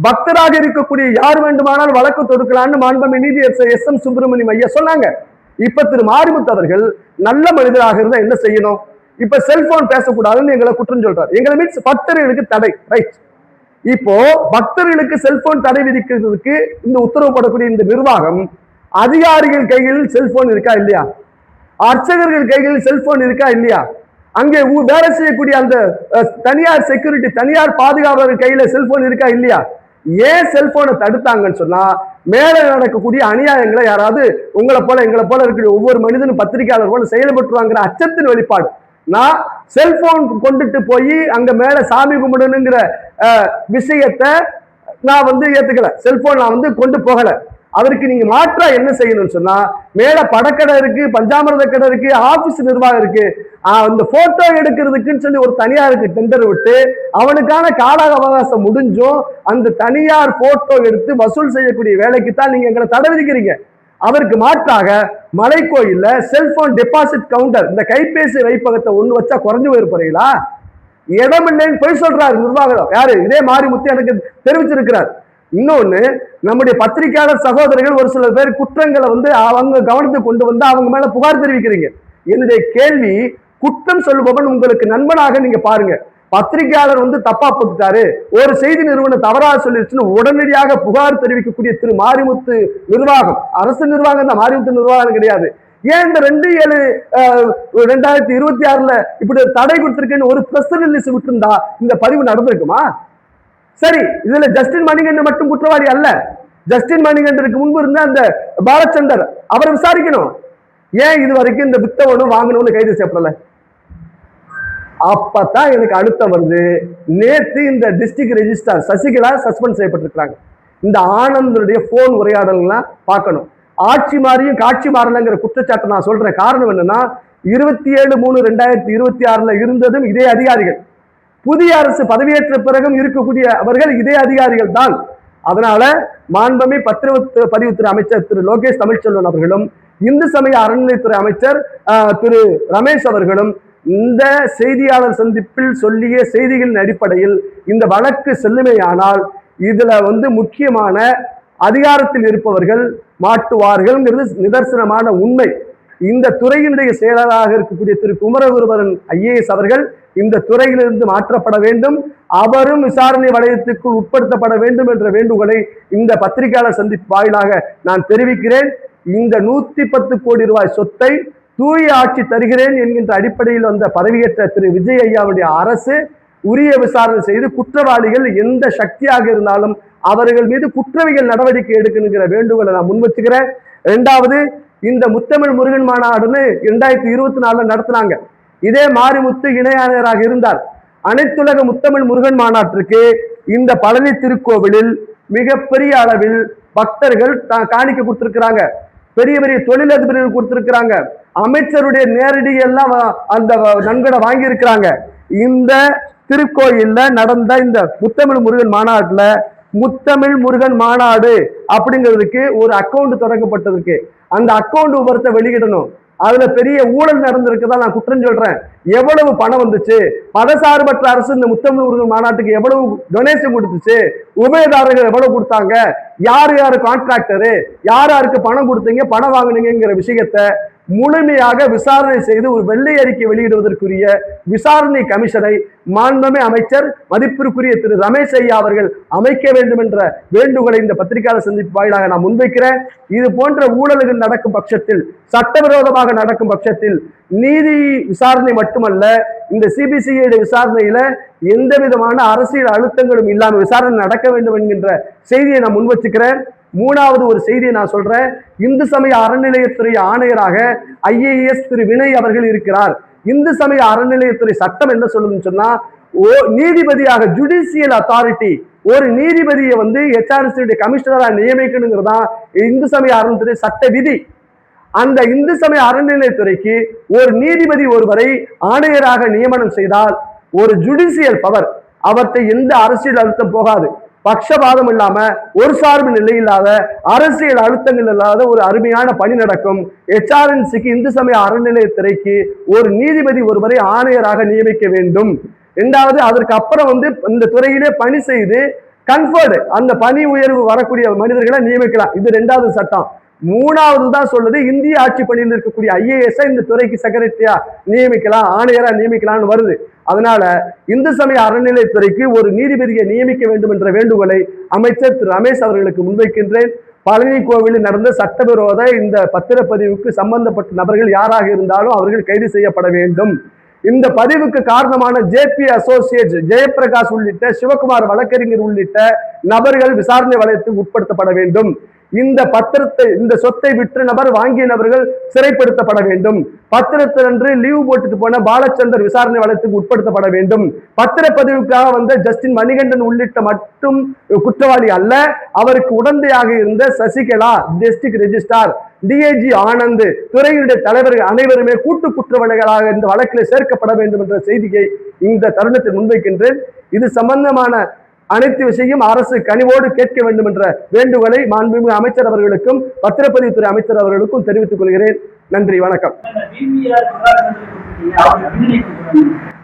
பக்தராக இருக்கக்கூடிய யார் வேண்டுமானால் வழக்கு தொடுக்கலான்னு மாண்புமிகு நீதியரசர் எஸ்.எம். சுப்பிரமணியம் ஐயா சொன்னாங்க. இப்ப திரு மாரிமுத்து அவர்கள் நல்ல மனிதராக இருந்தா என்ன செய்யணும்? இப்ப செல்போன் பேசக்கூடாதுன்னு எங்களை குற்றம் சொல்றாரு. எங்களை மீன்ஸ் பக்தர்களுக்கு தடை, ரைட்? இப்போ பக்தர்களுக்கு செல்போன் தடை விதிக்கிறதுக்கு இந்த உத்தரவு போடக்கூடிய இந்த நிர்வாகம் அதிகாரிகள் கையில் செல்போன் இருக்கா இல்லையா? அர்ச்சகர்கள் கைகளில் செல்போன் இருக்கா இல்லையா? அங்கே வேலை செய்யக்கூடிய அந்த தனியார் செக்யூரிட்டி, தனியார் பாதுகாவலர் கையில செல்போன் இருக்கா இல்லையா? ஏன் செல்போனை தடுத்தாங்கன்னு சொன்னா, மேல நடக்கக்கூடிய அநியாயங்களை யாராவது உங்களை போல எங்களை போல இருக்கிற ஒவ்வொரு மனிதனும் பத்திரிகையாளர் போல செயல்பட்டுருவாங்கிற அச்சத்தின் வெளிப்பாடு. நான் செல்போன் கொண்டுட்டு போய் அங்க மேல சாமி கும்பிடணுங்கிற விஷயத்தை நான் ஏத்துக்கல. செல்போன் நான் கொண்டு போகல. அதற்கு நீங்க மாற்றா என்ன செய்யணும்னு சொன்னா, மேல படக்கடை இருக்கு, பஞ்சாமிரத கடை இருக்கு, ஆபீஸ் நிர்வாகம் இருக்கு. அந்த போட்டோ எடுக்கிறதுக்குன்னு சொல்லி ஒரு தனியாருக்கு டெண்டர் விட்டு அவனுக்கான கால அவகாசம் முடிஞ்சும் அந்த தனியார் போட்டோ எடுத்து வசூல் செய்யக்கூடிய வேலைக்கு தான் நீங்க எங்களை தடை விதிக்கிறீங்க. அதற்கு மாற்றாக மலைக்கோயில்ல செல்போன் டெபாசிட் கவுண்டர், இந்த கைபேசி வைப்பகத்தை ஒண்ணு வச்சா குறைஞ்சு போயிருப்பீங்களா? இடம் இல்லைன்னு போய் சொல்றாரு நிர்வாகம். யாரு? இதே மாரிமுத்து எனக்கு தெரிவிச்சிருக்கிறார். இன்னொன்னு, நம்முடைய பத்திரிகையாளர் சகோதரர்கள் ஒரு சில பேர் குற்றங்களை அவங்க கவனத்துக்கு கொண்டு வந்து அவங்க மேல புகார் தெரிவிக்கிறீங்க. என்னுடைய கேள்வி, குற்றம் சொல்லுபவன் உங்களுக்கு நண்பனாக நீங்க பாருங்க. பத்திரிகையாளர் தப்பா போட்டுட்டாரு, ஒரு செய்தி நிறுவனம் தவறாக சொல்லிடுச்சுன்னு உடனடியாக புகார் தெரிவிக்கக்கூடிய திரு மாரிமுத்து நிர்வாகம், அரசு நிர்வாகம் தான், மாரிமுத்து நிர்வாகம் கிடையாது. ஏன் இந்த 2/7/2026 இப்படி தடை கொடுத்திருக்கேன்னு ஒரு பிரஸ் ரிலீஸ் விட்டுருந்தா இந்த பதிவு நடந்திருக்குமா? சரி, இதுல ஜஸ்டின் மணிகண்டன் மட்டும் குற்றவாளி அல்ல. ஜஸ்டின் மணிகண்டனுக்கு முன்பு இருந்த அந்த பாலச்சந்தர் அவரை விசாரிக்கணும். ஏன் இது வரைக்கும் இந்த வித்தவனும் வாங்கணும்னு கைது செய்யப்படல? அப்பதான் எனக்கு அழுத்தம் வருது. நேற்று இந்த டிஸ்ட்ரிக்ட் ரெஜிஸ்ட்ரார் சசிகலா சஸ்பெண்ட் செய்யப்பட்டிருக்கிறாங்க. இந்த ஆனந்தனுடைய போன் உரையாடலாம் பார்க்கணும். ஆட்சி மாறியும் காட்சி மாறலங்கிற குற்றச்சாட்டை நான் சொல்றேன். காரணம் என்னன்னா, 27/3/2026 இருந்ததும் இதே அதிகாரிகள், புதிய அரசு பதவியேற்ற பிறகும் இருக்கக்கூடிய அவர்கள் இதே அதிகாரிகள் தான். அதனால மாண்புமிகு பத்திரப்பதிவுத்துறை அமைச்சர் திரு லோகேஷ் தமிழ்ச்செல்வன் அவர்களும், இந்து சமய அறநிலையத்துறை அமைச்சர் திரு ரமேஷ் அவர்களும் இந்த செய்தியாளர் சந்திப்பில் சொல்லிய செய்திகளின் அடிப்படையில் இந்த வழக்கு செல்லுமையானால் இதுல முக்கியமான அதிகாரத்தில் இருப்பவர்கள் மாட்டுவார்கள் நிதர்சனமான உண்மை. இந்த துறையினுடைய செயலராக இருக்கக்கூடிய திரு குமரகுருபரன் IAS அவர்கள் இந்த துறையிலிருந்து மாற்றப்பட வேண்டும், அவரும் விசாரணை வளையத்துக்குள் உட்படுத்தப்பட வேண்டும் என்ற வேண்டுகோளை இந்த பத்திரிகையாளர் சந்திப்பு வாயிலாக நான் தெரிவிக்கிறேன். இந்த 110 கோடி ரூபாய் சொத்தை தூய ஆட்சி தருகிறேன் என்கின்ற அடிப்படையில் வந்த பதவியேற்ற திரு விஜய் ஐயாவுடைய அரசு உரிய விசாரணை செய்து குற்றவாளிகள் எந்த சக்தியாக இருந்தாலும் அவர்கள் மீது குற்றவியல் நடவடிக்கை எடுக்கணுங்கிற வேண்டுகோளை நான் முன்வச்சுக்கிறேன். இரண்டாவது, இந்த முத்தமிழ் முருகன் மாநாடுன்னு 2024 நடத்தினாங்க. இதே மாரிமுத்து இணையாளராக இருந்தார். அனைத்துலக முத்தமிழ் முருகன் மாநாட்டிற்கு இந்த பழனி திருக்கோவிலில் மிகப்பெரிய அளவில் பக்தர்கள் காணிக்க கொடுத்திருக்கிறாங்க, பெரிய பெரிய தொழிலதிபர்கள் கொடுத்திருக்கிறாங்க, அமைச்சருடைய நேரடி எல்லாம் அந்த நன்கொடை வாங்கி இருக்கிறாங்க. இந்த திருக்கோயில்ல நடந்த இந்த முத்தமிழ் முருகன் மாநாட்டுல முத்தமிழ் முருகன் மாநாடு அப்படிங்கிறதுக்கு ஒரு அக்கௌண்ட் தொடங்கப்பட்டிருக்கு. அந்த அக்கௌண்ட் விவரத்தை வெளியிடணும். அதுல பெரிய ஊழல் நடந்திருக்குதான் நான் குற்றம் சொல்றேன். எவ்வளவு பணம் வந்துச்சு, மதசார்பற்ற அரசு இந்த முத்தமிழ் முருகன் மாநாட்டுக்கு எவ்வளவு டொனேஷன் கொடுத்துச்சு, உபயதாரர்கள் எவ்வளவு கொடுத்தாங்க, யாரு யாரு கான்ட்ராக்டரு, யாருக்கு பணம் கொடுத்தீங்க, பணம் வாங்கினீங்கிற விஷயத்த முழுமையாக விசாரணை செய்து ஒரு வெள்ளை அறிக்கை வெளியிடுவதற்குரிய விசாரணை கமிஷனை மாண்புமிகு அமைச்சர் மதிப்பிற்குரிய திரு ரமேஷ் ஐயா அவர்கள் அமைக்க வேண்டும் என்ற வேண்டுகோளை இந்த பத்திரிகையாளர் சந்திப்பு வாயிலாக நான் முன்வைக்கிறேன். இது போன்ற ஊழல்கள் நடக்கும் பட்சத்தில், சட்டவிரோதமாக நடக்கும் பட்சத்தில் நீதி விசாரணை மட்டுமல்ல, இந்த சிபிசிஐடி விசாரணையில எந்த விதமான அரசியல் அழுத்தங்களும் இல்லாமல் விசாரணை நடக்க வேண்டும் என்கின்ற செய்தியை நான் முன்வச்சுக்கிறேன். மூணாவது ஒரு செய்தியை நான் சொல்றேன். இந்து சமய அறநிலையத்துறை ஆணையராக IAS திரு வினய் அவர்கள் இருக்கிறார். இந்து சமய அறநிலையத்துறை சட்டம் என்ன சொல்லுதுன்னு சொன்னா, நீதிபதியாக ஜுடிஷியல் அத்தாரிட்டி ஒரு நீதிபதியை HRC கமிஷனரா நியமிக்கணுங்கிறதா இந்து சமய அறநிலையத்துறை சட்ட விதி. அந்த இந்து சமய அறநிலையத்துறைக்கு ஒரு நீதிபதி ஒருவரை ஆணையராக நியமனம் செய்தால் ஒரு ஜுடிஷியல் பவர், அவற்றை எந்த அரசியல் அழுத்தம் போகாது, பட்சபாதம் இல்லாம, ஒரு சார்பு நிலை இல்லாத, அரசியல் அழுத்தங்கள் இல்லாத ஒரு அருமையான பணி நடக்கும். HRNCக்கு இந்து சமய அறநிலையத்துறைக்கு ஒரு நீதிபதி ஒருவரை ஆணையராக நியமிக்க வேண்டும். இரண்டாவது, அதற்கு அப்புறம் இந்த துறையிலே பணி செய்து கன்ஃபர்டு அந்த பணி உயர்வு வரக்கூடிய மனிதர்களை நியமிக்கலாம். இது இரண்டாவது சட்டம். மூணாவது தான் சொல்லுது, இந்திய ஆட்சி பணியில் இருக்கக்கூடிய IAS இந்த துறைக்கு செக்ரட்டரியா நியமிக்கலாம், ஆணையரா நியமிக்கலாம்னு வருது. அதனால இந்து சமய அறநிலையத்துறைக்கு ஒரு நீதிபதியை நியமிக்க வேண்டும் என்ற வேண்டுகோளை அமைச்சர் திரு ரமேஷ் அவர்களுக்கு முன்வைக்கின்றேன். பழனி கோவிலில் நடந்த சட்டவிரோத இந்த பத்திரப்பதிவுக்கு சம்பந்தப்பட்ட நபர்கள் யாராக இருந்தாலும் அவர்கள் கைது செய்யப்பட வேண்டும். இந்த பதிவுக்கு காரணமான JP அசோசியேட்ஸ், ஜெயபிரகாஷ் உள்ளிட்ட சிவகுமார் வழக்கறிஞர் உள்ளிட்ட நபர்கள் விசாரணை வளையத்துக்கு உட்படுத்தப்பட வேண்டும். இந்த பத்திரத்தை, இந்த சொத்தை விற்ற நபர் வாங்கிய நபர்கள் சிறைப்படுத்தப்பட வேண்டும். பத்திரத்தினன்று லீவு போட்டுட்டு போன பாலச்சந்தர் விசாரணை வளையத்துக்கு உட்படுத்தப்பட வேண்டும். பத்திரப்பதிவுக்காக வந்த ஜஸ்டின் மணிகண்டன் உள்ளிட்ட மட்டும் குற்றவாளி அல்ல, அவருக்கு உடந்தையாக இருந்த Sasikala, district registrar, DIG Anand, துறையுடைய தலைவர்கள் அனைவருமே கூட்டு குற்றவாளிகளாக இந்த வழக்கில் சேர்க்கப்பட வேண்டும் என்ற செய்தியை இந்த தருணத்தில் முன்வைக்கின்றேன். இது சம்பந்தமான அனைத்து விஷயம் அரசு கனிவோடு கேட்க வேண்டும் என்ற வேண்டுகோளை மாண்புமிகு அமைச்சர் அவர்களுக்கும் பத்திரப்பதிவுத்துறை அமைச்சர் அவர்களுக்கும் தெரிவித்துக் கொள்கிறேன். நன்றி, வணக்கம்.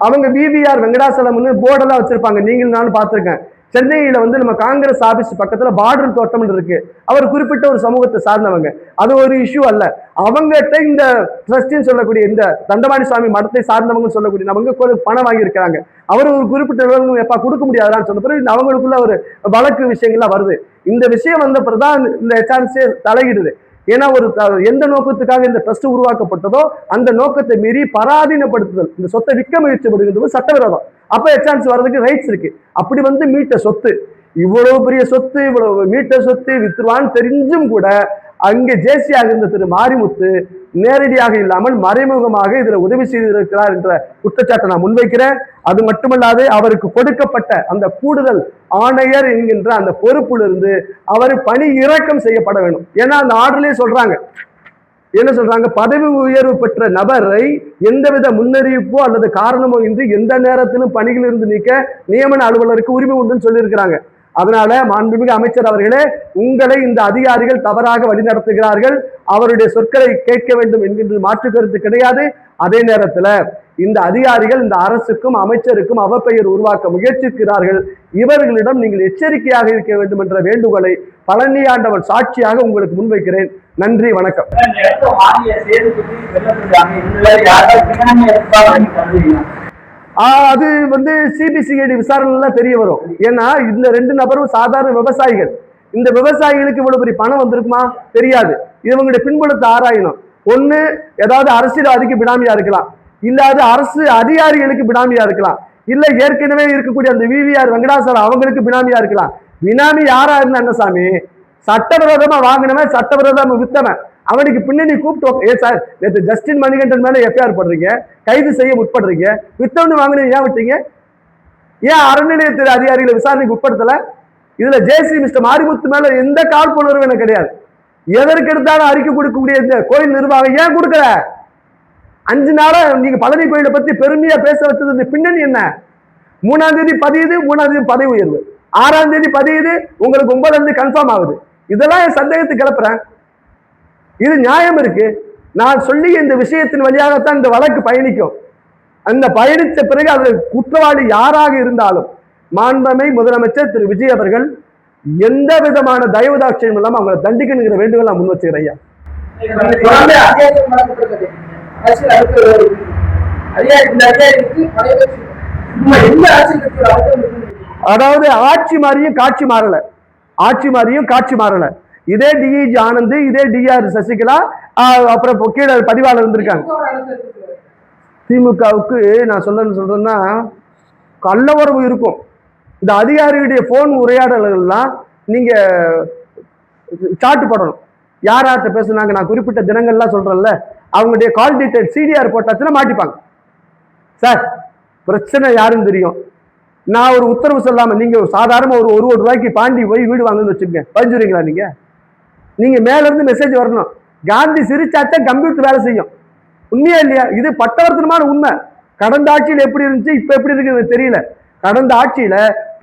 அவங்க BVR வெங்கடாசலம்னு போர்டெல்லாம் வச்சிருப்பாங்க, நீங்கள் நானும் பார்த்திருக்கேன். சென்னையில நம்ம காங்கிரஸ் ஆபீஸ் பக்கத்துல பார்டர் தோட்டம் இருக்கு. அவர் குறிப்பிட்ட ஒரு சமூகத்தை சார்ந்தவங்க, அது ஒரு இஷ்யூ அல்ல. அவங்ககிட்ட இந்த ட்ரஸ்டின்னு சொல்லக்கூடிய இந்த தண்டபாணி சுவாமி மடத்தை சார்ந்தவங்க சொல்லக்கூடிய அவங்க பணம் வாங்கி இருக்கிறாங்க. அவர் ஒரு குறிப்பிட்ட எப்ப கொடுக்க முடியாதான்னு சொன்ன பிறகு அவங்களுக்குள்ள ஒரு வழக்கு விஷயங்கள்லாம் வருது. இந்த விஷயம் வந்த பிறகுதான் இந்த HRC தலையிடுது. ஏன்னா ஒரு எந்த நோக்கத்துக்காக இந்த ட்ரஸ்ட் உருவாக்கப்பட்டதோ அந்த நோக்கத்தை மீறி பராதீனப்படுத்துதல், இந்த சொத்தை விற்க முயற்சிப்படுகிறது சட்டவிரோதம். அப்ப HRC வர்றதுக்கு ரைட்ஸ் இருக்கு. அப்படி மீட்ட சொத்து, இவ்வளவு பெரிய சொத்து, இவ்வளவு மீட்ட சொத்து வித்துருவான்னு தெரிஞ்சும் கூட அங்கே ஜேசியாக இருந்த திரு மாரிமுத்து நேரடியாக இல்லாமல் மறைமுகமாக இதுல உதவி செய்திருக்கிறார் என்ற குற்றச்சாட்டை நான் முன்வைக்கிறேன். அது மட்டுமல்லாது அவருக்கு கொடுக்கப்பட்ட அந்த கூடுதல் ஆணையர் என்கின்ற அந்த பொறுப்பிலிருந்து அவர் பணி இறக்கம் செய்யப்பட வேண்டும். ஏன்னா அந்த ஆர்டர்லயே சொல்றாங்க, என்ன சொல்றாங்க, பதவி உயர்வு பெற்ற நபரை எந்தவித முன்னறிவிப்போ அல்லது காரணமோ இன்றி எந்த நேரத்திலும் பணியில் இருந்து நீக்க நியமன அலுவலருக்கு உரிமை உண்டுன்னு சொல்லியிருக்கிறாங்க. அதனால மாண்புமிகு அமைச்சர் அவர்களே, உங்களை இந்த அதிகாரிகள் தவறாக வழிநடத்துகிறார்கள். அவருடைய சொற்களை கேட்க வேண்டும் என்கின்ற மாற்று கருத்து கிடையாது. அதே நேரத்துல இந்த அதிகாரிகள் இந்த அரசுக்கும் அமைச்சருக்கும் அவப்பெயர் உருவாக்க முயற்சிக்கிறார்கள். இவர்களிடம் நீங்கள் எச்சரிக்கையாக இருக்க வேண்டும் என்ற வேண்டுகோளை பழனி ஆண்டவன் சாட்சியாக உங்களுக்கு முன்வைக்கிறேன். நன்றி, வணக்கம். அது சிபிசிஐடி விசாரணைல தெரிய வரும். ஏன்னா இந்த ரெண்டு நபரும் சாதாரண விவசாயிகள். இந்த விவசாயிகளுக்கு இவ்வளவு பெரிய பணம் வந்திருக்குமா தெரியாது. இவங்களுடைய பின்புலத்தை ஆராயணும். ஒண்ணு ஏதாவது அரசியல்வாதிக்கு பினாமியா இருக்கலாம், இல்லாத அரசு அதிகாரிகளுக்கு பினாமியா இருக்கலாம், இல்ல ஏற்கனவே இருக்கக்கூடிய அந்த VVR வெங்கடாசலம் அவங்களுக்கு பினாமியா இருக்கலாம். பினாமி யாரா இருந்தா என்ன சாமி, சட்டவிரோதமா வாங்கினவன், சட்டவிரோதமா வித்தவன், அவனுக்கு பின்னணி கூப்பிட்டு, ஏ சார் நேற்று ஜஸ்டின் மணிகண்டன் மேல FIR போடுறீங்க, கைது செய்ய உட்படுறீங்க, வித்தவனு வாங்கினீங்க ஏன் விட்டீங்க? ஏன் அறநிலையத்துறை அதிகாரிகளை விசாரணைக்கு உட்படுத்தல? இதுல JC மிஸ்டர் மாரிமுத்து மேல எந்த காழ்ப்புணர்வும் எனக்கு கிடையாது. எதற்கு எடுத்தாலும் அறிக்கை கொடுக்கக்கூடிய இந்த கோயில் நிர்வாகம் ஏன் கொடுக்கல? 5 நாளா நீங்க பழனி கோயிலை பத்தி பெருமையா பேச வச்சது இந்த பின்னணி என்ன? 3ஆம் தேதி பதியுது, 3ஆம் தேதி பதவி உயர்வு, 6ஆம் தேதி பதியுது, உங்களுக்கு 9ஆம் தேதி கன்ஃபார்ம் ஆகுது. இதெல்லாம் என் சந்தேகத்தை கிளப்புறேன். இது நியாயம் இருக்கு? நான் சொல்லி இந்த விஷயத்தின் வழியாகத்தான் இந்த வழக்கு பயணிக்கும். அந்த பயணித்த பிறகு அது குற்றவாளி யாராக இருந்தாலும் மாண்புமிகு முதலமைச்சர் திரு விஜய் அவர்கள் எந்த விதமான தயவுதாட்சியம் இல்லாம அவங்களை தண்டிக்கணுங்கிற வேண்டுகோள் நான் முன் வச்சுக்கிறேன் ஐயா. அதாவது ஆட்சி மாறியும் காட்சி மாறல, ஆட்சி மாறியும் காட்சி மாறல. இதே டிஇஜி ஆனந்த், இதே டிஆர் சசிகலா, அப்புறம் கீழே பதிவாளர் இருந்திருக்காங்க. திமுகவுக்கு நான் சொல்றேன்னா கள்ள உறவு இருக்கும். இந்த அதிகாரிகளுடைய போன் உரையாடல்கள்லாம் நீங்க சாட்டு படணும். யார் யார்கிட்ட பேசுனாங்க, நான் குறிப்பிட்ட தினங்கள்லாம் சொல்றேன்ல, அவங்களுடைய கால் டீடைல் சிடிஆர் போட்டாச்சுன்னா மாட்டிப்பாங்க. சார் பிரச்சனை யாருன்னு தெரியும், நான் ஒரு உத்தரவு சொல்லாம நீங்க சாதாரண ஒரு 1 கோடி ரூபாய்க்கு பாண்டி போய் வீடு வாங்கன்னு வச்சுக்கோங்க, பதிஞ்சுறீங்களா? நீங்க மேல இருந்து மெசேஜ் வரணும். காந்தி சிரிச்சாத்தான் கம்ப்யூட்டர் வேலை செய்யும். உண்மையா இல்லையா? இது பட்டவர்த்தனமான உண்மை. கடந்த ஆட்சியில் எப்படி இருந்துச்சு, இப்ப எப்படி இருக்குன்னு தெரியல. கடந்த ஆட்சியில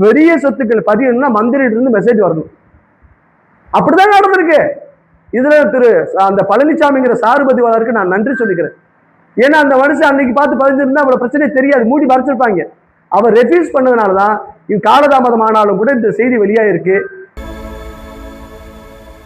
பெரிய சொத்துக்கள் பதியணும்னா மந்திரிட்டு இருந்து மெசேஜ் வரணும். அப்படிதான் நடந்திருக்கு. இதுல அந்த பழனிசாமிங்கிற சாறு பதிவாளருக்கு நான் நன்றி சொல்லிக்கிறேன். ஏன்னா அந்த மனுஷன் அன்னைக்கு பார்த்து பதிஞ்சிருந்தா அவ்வளவு பிரச்சனை தெரியாது, மூடி மறைச்சிருப்பாங்க. அவர் ரெஃப்யூஸ் பண்ணதுனாலதான் காலதாமதம் ஆனாலும் கூட இந்த செய்தி வெளியா இருக்கு.